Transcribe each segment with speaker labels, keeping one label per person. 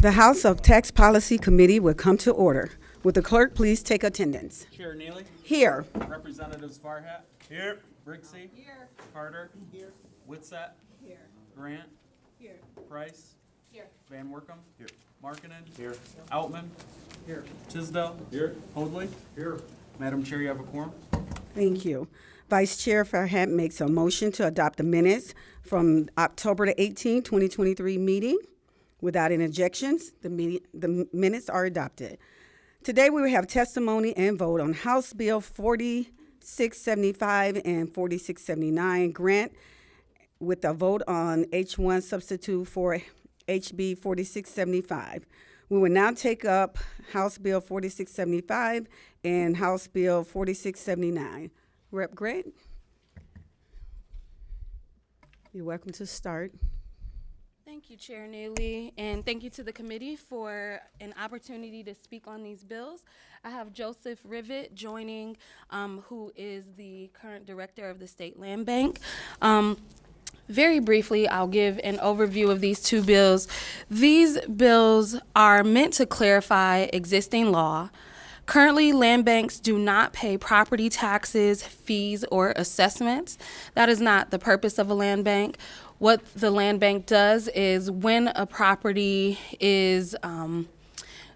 Speaker 1: The House of Tax Policy Committee will come to order. Would the clerk please take attendance?
Speaker 2: Chair Neely.
Speaker 1: Here.
Speaker 2: Representatives Farhat. Here. Brixey.
Speaker 3: Here.
Speaker 2: Carter. Here. Whitsett.
Speaker 3: Here.
Speaker 2: Grant.
Speaker 3: Here.
Speaker 2: Price.
Speaker 3: Here.
Speaker 2: Van Workum. Here. Markkinen.
Speaker 4: Here.
Speaker 2: Outman.
Speaker 4: Here.
Speaker 2: Tisdale.
Speaker 4: Here.
Speaker 2: Hoadley.
Speaker 4: Here.
Speaker 2: Madam Chair, you have a quorum.
Speaker 1: Thank you. Vice Chair Farhat makes a motion to adopt the minutes from October the 18th, 2023 meeting. Without any objections, the minutes are adopted. Today we will have testimony and vote on House Bill 4675 and 4679 grant with a vote on H1 substitute for HB 4675. We will now take up House Bill 4675 and House Bill 4679. Rep. Grant, you're welcome to start.
Speaker 5: Thank you, Chair Neely, and thank you to the committee for an opportunity to speak on these bills. I have Joseph Rivet joining, who is the current director of the State Land Bank. Very briefly, I'll give an overview of these two bills. These bills are meant to clarify existing law. Currently, land banks do not pay property taxes, fees, or assessments. That is not the purpose of a land bank. What the land bank does is when a property is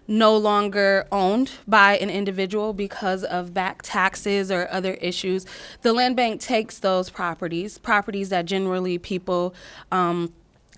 Speaker 5: no longer owned by an individual because of back taxes or other issues, the land bank takes those properties that generally people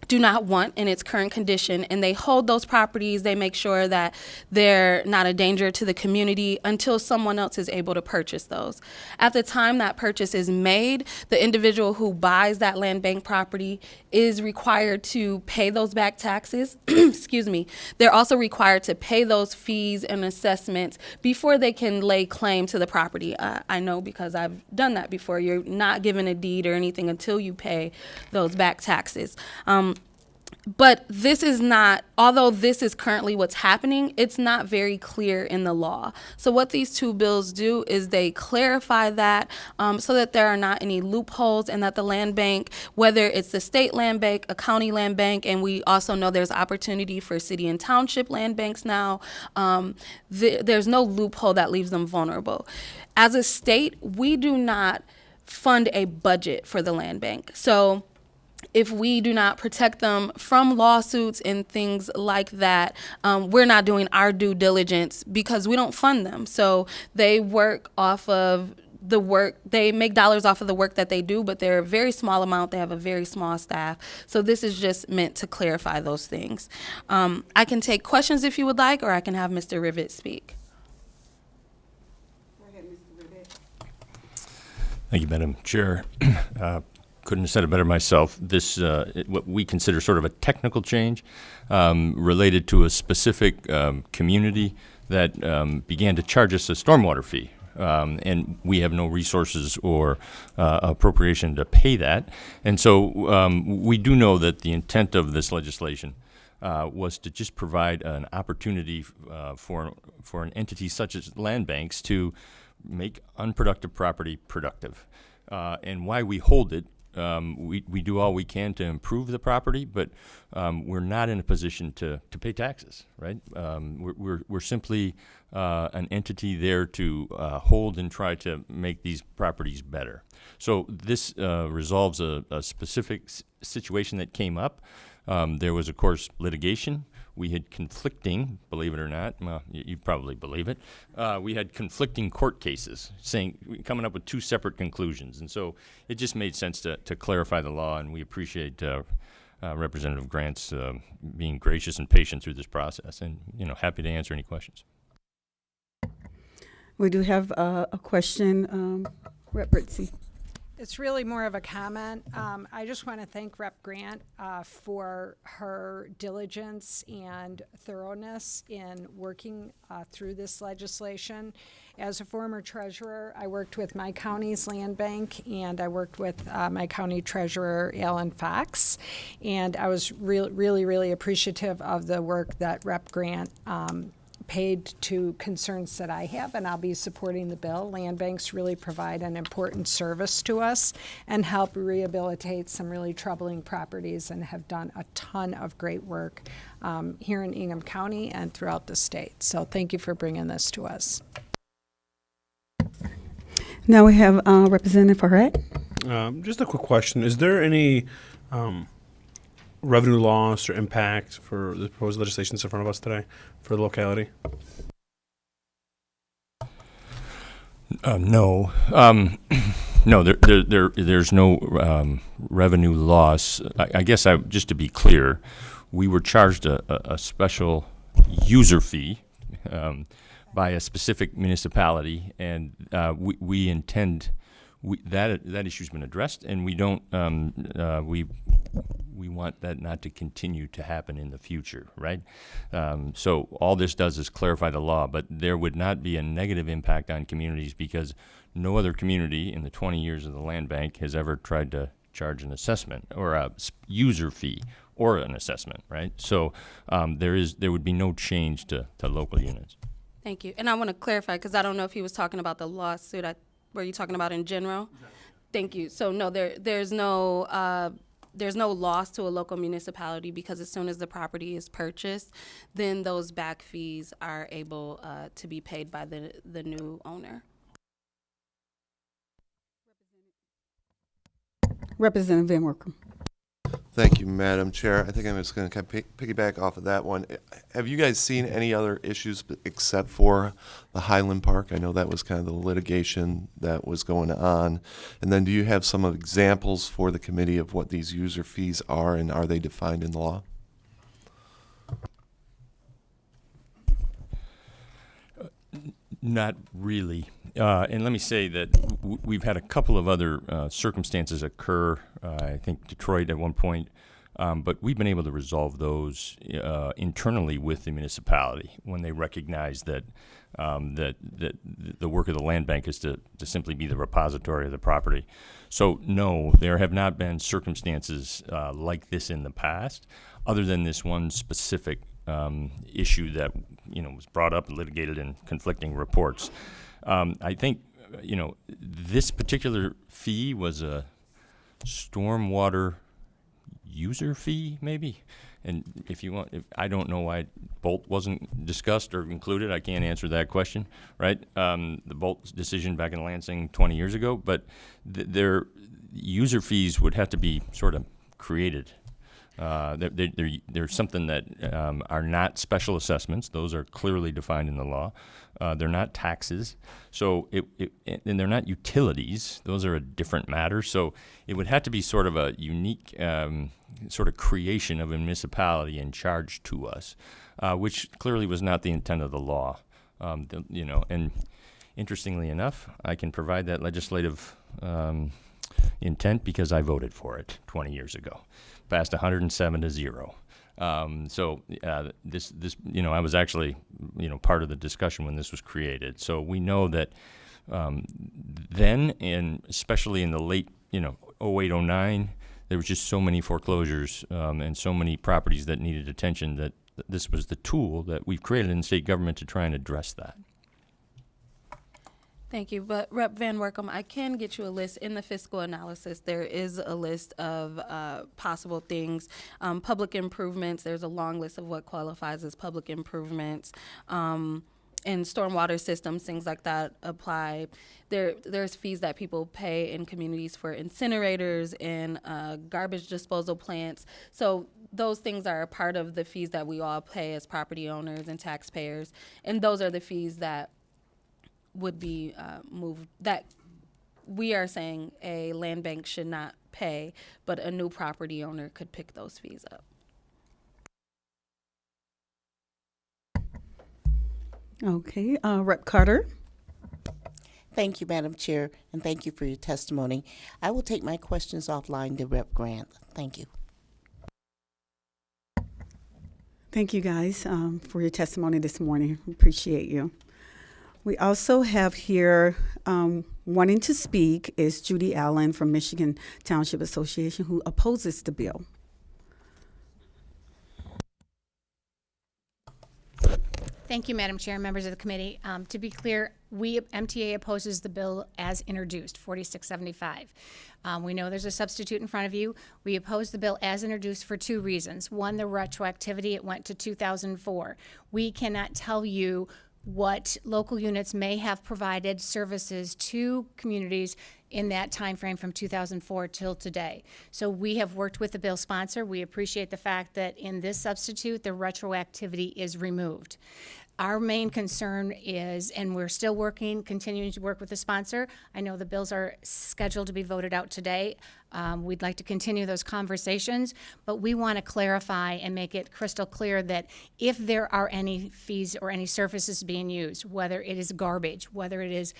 Speaker 5: do not want in its current condition, and they hold those properties. They make sure that they're not a danger to the community until someone else is able to purchase those. At the time that purchase is made, the individual who buys that land bank property is required to pay those back taxes. Excuse me. They're also required to pay those fees and assessments before they can lay claim to the property. I know because I've done that before. You're not given a deed or anything until you pay those back taxes. But this is not, although this is currently what's happening, it's not very clear in the law. So what these two bills do is they clarify that so that there are not any loopholes, and that the land bank, whether it's the state land bank, a county land bank, and we also know there's opportunity for city and township land banks now, there's no loophole that leaves them vulnerable. As a state, we do not fund a budget for the land bank. So if we do not protect them from lawsuits and things like that, we're not doing our due diligence because we don't fund them. So they work off of the work, they make dollars off of the work that they do, but they're a very small amount. They have a very small staff. So this is just meant to clarify those things. I can take questions if you would like, or I can have Mr. Rivet speak.
Speaker 1: Go ahead, Mr. Rivet.
Speaker 4: Thank you, Madam Chair. Couldn't have said it better myself. This, what we consider sort of a technical change related to a specific community that began to charge us a stormwater fee. And we have no resources or appropriation to pay that. And so we do know that the intent of this legislation was to just provide an opportunity for an entity such as land banks to make unproductive property productive. And why we hold it, we do all we can to improve the property, but we're not in a position to pay taxes, right? We're simply an entity there to hold and try to make these properties better. So this resolves a specific situation that came up. There was, of course, litigation. We had conflicting, believe it or not, well, you probably believe it, we had conflicting court cases coming up with two separate conclusions. And so it just made sense to clarify the law, and we appreciate Representative Grant's being gracious and patient through this process, and happy to answer any questions.
Speaker 1: We do have a question, Rep. Brixey.
Speaker 3: It's really more of a comment. I just want to thank Rep. Grant for her diligence and thoroughness in working through this legislation. As a former treasurer, I worked with my county's land bank, and I worked with my county treasurer, Alan Fox, and I was really appreciative of the work that Rep. Grant paid to concerns that I have, and I'll be supporting the bill. Land banks really provide an important service to us and help rehabilitate some really troubling properties and have done a ton of great work here in Ingham County and throughout the state. So thank you for bringing this to us.
Speaker 1: Now we have Representative Farrett.
Speaker 6: Just a quick question. Is there any revenue loss or impact for the proposed legislation that's in front of us today for the locality?
Speaker 4: No. No, there's no revenue loss. I guess just to be clear, we were charged a special user fee by a specific municipality, and we intend that issue's been addressed, and we don't we want that not to continue to happen in the future, right? So all this does is clarify the law, but there would not be a negative impact on communities because no other community in the 20 years of the land bank has ever tried to charge an assessment or a user fee or an assessment, right? So there would be no change to local units.
Speaker 5: Thank you. And I want to clarify, because I don't know if he was talking about the lawsuit. Were you talking about in general? Thank you. So no, there's no loss to a local municipality, because as soon as the property is purchased, then those back fees are able to be paid by the new owner.
Speaker 1: Representative Van Workum.
Speaker 7: Thank you, Madam Chair. I think I'm just going to kind of piggyback off of that one. Have you guys seen any other issues except for the Highland Park? I know that was kind of the litigation that was going on. And then do you have some examples for the committee of what these user fees are, and are they defined in the law?
Speaker 4: Not really. And let me say that we've had a couple of other circumstances occur. I think Detroit at one point, but we've been able to resolve those internally with the municipality when they recognize that that the work of the land bank is to simply be the repository of the property. So no, there have not been circumstances like this in the past, other than this one specific issue that was brought up and litigated in conflicting reports. I think this particular fee was a stormwater user fee, maybe. And if you want, I don't know why Bolt wasn't discussed or included. I can't answer that question, right? The Bolt decision back in Lansing 20 years ago, but their user fees would have to be sort of created. They're something that are not special assessments. Those are clearly defined in the law. They're not taxes. So and they're not utilities. Those are a different matter. So it would have to be sort of a unique sort of creation of a municipality and charged to us, which clearly was not the intent of the law. And interestingly enough, I can provide that legislative intent because I voted for it 20 years ago. Passed 107-0. This I was actually part of the discussion when this was created. So we know that then, and especially in the late 08-09, there was just so many foreclosures and so many properties that needed attention that this was the tool that we've created in state government to try and address that.
Speaker 5: Thank you. But Rep. Van Workum, I can get you a list. In the fiscal analysis, there is a list of possible things. Public improvements, there's a long list of what qualifies as public improvements. And stormwater systems, things like that apply. There's fees that people pay in communities for incinerators and garbage disposal plants. So those things are a part of the fees that we all pay as property owners and taxpayers. And those are the fees that would be moved, that we are saying a land bank should not pay, but a new property owner could pick those fees up.
Speaker 1: Okay, Rep. Carter.
Speaker 8: Thank you, Madam Chair, and thank you for your testimony. I will take my questions offline to Rep. Grant. Thank you.
Speaker 1: Thank you guys for your testimony this morning. Appreciate you. We also have here wanting to speak is Judy Allen from Michigan Township Association, who opposes the bill.
Speaker 9: Thank you, Madam Chair, members of the committee. To be clear, MTA opposes the bill as introduced, 4675. We know there's a substitute in front of you. We oppose the bill as introduced for two reasons. One, the retroactivity, it went to 2004. We cannot tell you what local units may have provided services to communities in that time frame from 2004 till today. So we have worked with the bill sponsor. We appreciate the fact that in this substitute, the retroactivity is removed. Our main concern is, and we're still continuing to work with the sponsor. I know the bills are scheduled to be voted out today. We'd like to continue those conversations, but we want to clarify and make it crystal clear that if there are any fees or any services being used, whether it is garbage, whether it is,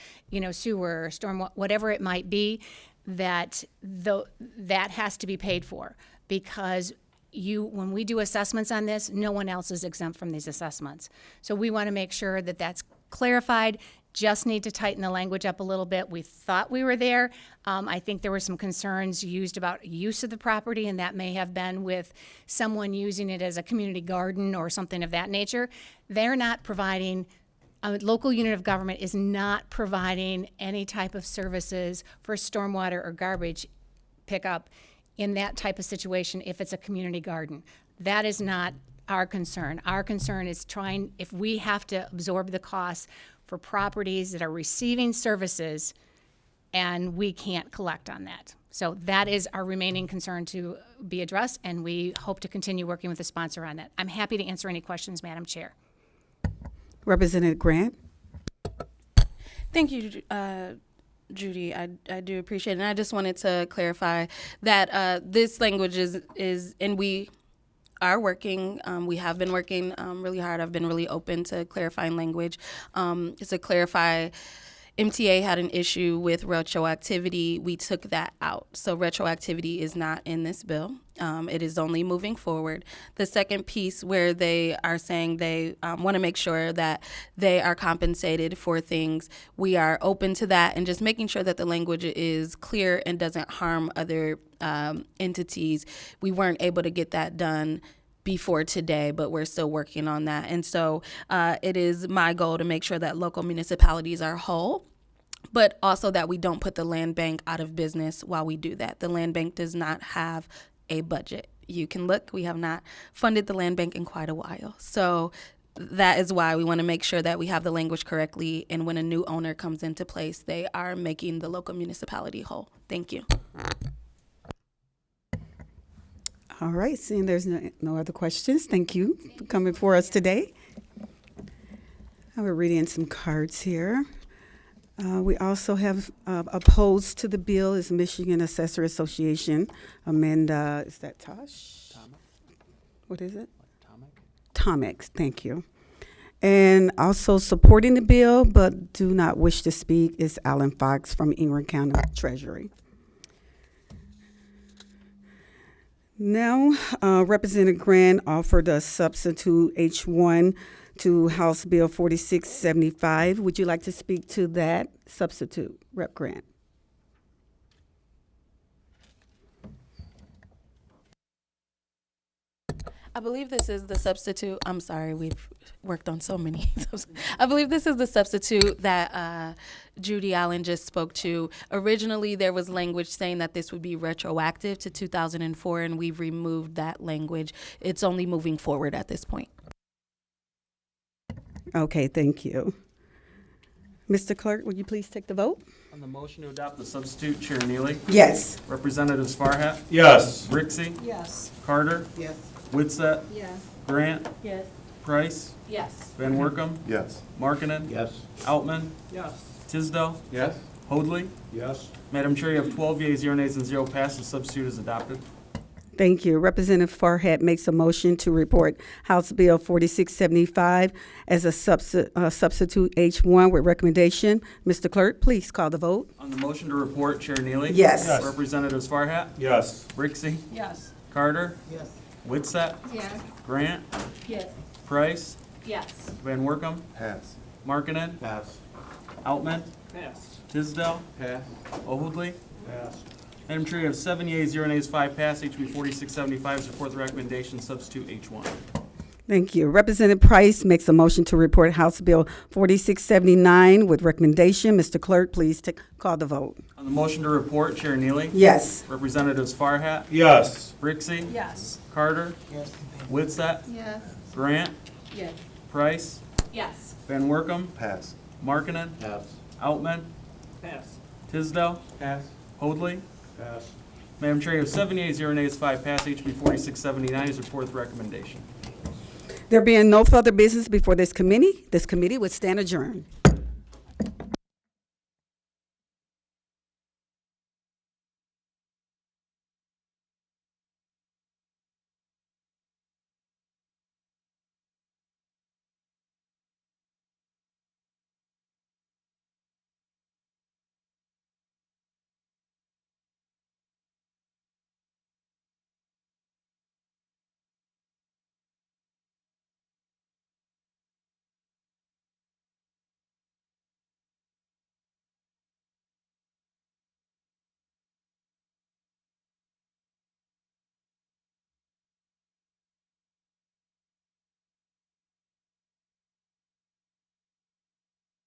Speaker 9: sewer, storm, whatever it might be, that has to be paid for, because when we do assessments on this, no one else is exempt from these assessments. So we want to make sure that that's clarified. Just need to tighten the language up a little bit. We thought we were there. I think there were some concerns used about use of the property, and that may have been with someone using it as a community garden or something of that nature. They're not providing, a local unit of government is not providing any type of services for stormwater or garbage pickup in that type of situation if it's a community garden. That is not our concern. Our concern is if we have to absorb the costs for properties that are receiving services and we can't collect on that. So that is our remaining concern to be addressed, and we hope to continue working with the sponsor on that. I'm happy to answer any questions, Madam Chair.
Speaker 1: Representative Grant?
Speaker 5: Thank you, Judy. I do appreciate it. And I just wanted to clarify that this language is, and we are working, we have been working really hard. I've been really open to clarifying language. Just to clarify, MTA had an issue with retroactivity. We took that out. So retroactivity is not in this bill. It is only moving forward. The second piece where they are saying they want to make sure that they are compensated for things, we are open to that, and just making sure that the language is clear and doesn't harm other entities. We weren't able to get that done before today, but we're still working on that. And so it is my goal to make sure that local municipalities are whole, but also that we don't put the land bank out of business while we do that. The land bank does not have a budget. You can look, we have not funded the land bank in quite a while. So that is why we want to make sure that we have the language correctly, and when a new owner comes into place, they are making the local municipality whole. Thank you.
Speaker 1: All right, seeing there's no other questions, thank you for coming for us today. I will read in some cards here. We also have opposed to the bill is Michigan Assessor Association. Amanda, is that Tosh? What is it? Tomex, thank you. And also supporting the bill but do not wish to speak is Alan Fox from Ingram County Treasury. Now, Representative Grant offered a substitute H1 to House Bill 4675. Would you like to speak to that substitute, Rep. Grant?
Speaker 5: I believe this is the substitute. I'm sorry, we've worked on so many. I believe this is the substitute that Judy Allen just spoke to. Originally, there was language saying that this would be retroactive to 2004, and we've removed that language. It's only moving forward at this point.
Speaker 1: Okay, thank you. Mr. Clerk, would you please take the vote?
Speaker 2: On the motion to adopt the substitute, Chair Neely,
Speaker 1: Yes.
Speaker 2: Representatives Farhat,
Speaker 6: Yes.
Speaker 2: Rixey,
Speaker 3: Yes.
Speaker 2: Carter,
Speaker 8: Yes.
Speaker 2: Witset,
Speaker 3: Yes.
Speaker 2: Grant,
Speaker 5: Yes.
Speaker 2: Price,
Speaker 5: Yes.
Speaker 2: Van Workum,
Speaker 7: Yes.
Speaker 2: Markkinen,
Speaker 6: Yes.
Speaker 2: Outman,
Speaker 6: Yes.
Speaker 2: Tisdale,
Speaker 6: Yes.
Speaker 2: Hoadley.
Speaker 6: Yes.
Speaker 2: Madam Chair, you have 12 yeas, 0 nays, and 0 passes. Substitute is adopted.
Speaker 1: Thank you. Representative Farhat makes a motion to report House Bill 4675 as a substitute H1 with recommendation. Mr. Clerk, please call the vote.
Speaker 2: On the motion to report, Chair Neely.
Speaker 1: Yes.
Speaker 6: Yes.
Speaker 2: Representatives Farhat,
Speaker 6: Yes.
Speaker 2: Rixey,
Speaker 3: Yes.
Speaker 2: Carter,
Speaker 8: Yes.
Speaker 2: Witset,
Speaker 3: Yes.
Speaker 2: Grant,
Speaker 5: Yes.
Speaker 2: Price,
Speaker 5: Yes.
Speaker 2: Van Workum,
Speaker 7: Pass.
Speaker 2: Markkinen,
Speaker 6: Pass.
Speaker 2: Outman,
Speaker 6: Pass.
Speaker 2: Tisdale,
Speaker 6: Pass.
Speaker 2: Hoadley.
Speaker 6: Pass.
Speaker 2: Madam Chair, you have 7 yeas, 0 nays, 5 pass. HB 4675 support the recommendation, substitute H1.
Speaker 1: Thank you. Representative Price makes a motion to report House Bill 4679 with recommendation. Mr. Clerk, please call the vote.
Speaker 2: On the motion to report, Chair Neely.
Speaker 1: Yes.
Speaker 2: Representatives Farhat,
Speaker 6: Yes.
Speaker 2: Brixey,
Speaker 3: Yes.
Speaker 2: Carter, Witset,
Speaker 5: Yes.
Speaker 2: Grant,
Speaker 5: Yes.
Speaker 2: Price,
Speaker 5: Yes.
Speaker 2: Van Workum,
Speaker 7: Pass.
Speaker 2: Markkinen, Outman, Tisdale, Hoadley. Madam Chair, you have 7 yeas, 0 nays, 5 pass. HB 4679 is reported with recommendation.
Speaker 1: There being no further business before this committee would stand adjourned.